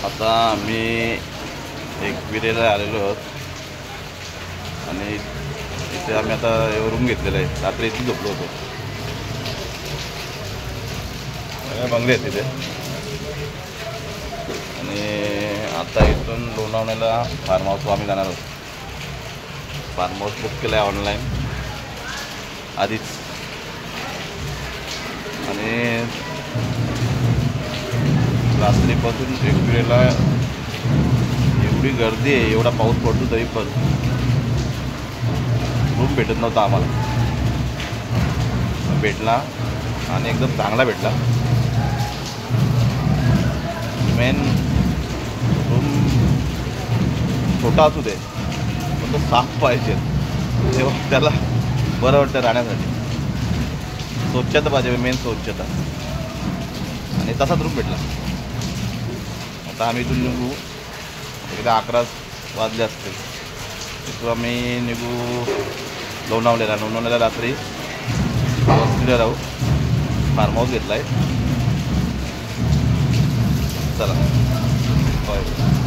आता आम्ही एकविरेला आलेलो आहोत आणि इथे आम्ही आता रूम घेतलेला आहे. रात्री इथे झोपलो होतो. बंगले आहेत तिथे. आणि आता इथून लोणावळ्याला फार्म हाऊसवर आम्ही जाणार आहोत. फार्म हाऊस बुक केलं आहे ऑनलाईन आधीच. आणि रात्रीपासून एकविरेला एवढी गर्दी आहे, एवढा पाऊस पडतो तरी पण रूम भेटत नव्हता आम्हाला. भेटला आणि एकदम चांगला भेटला. मेन रूम छोटा असू दे पण तो साफ पाहिजे, तेव्हा त्याला बरं वाटतं राहण्यासाठी. स्वच्छता पाहिजे, मेन स्वच्छता. आणि तसाच रूम भेटला. आता आम्ही इथून निघू, एकदा 11 वाजले असतील. तिथून आम्ही निघू लोणावळ्याला रात्री वस्तीला राहू. फार्म हाऊस घेतला आहे. चला बाय.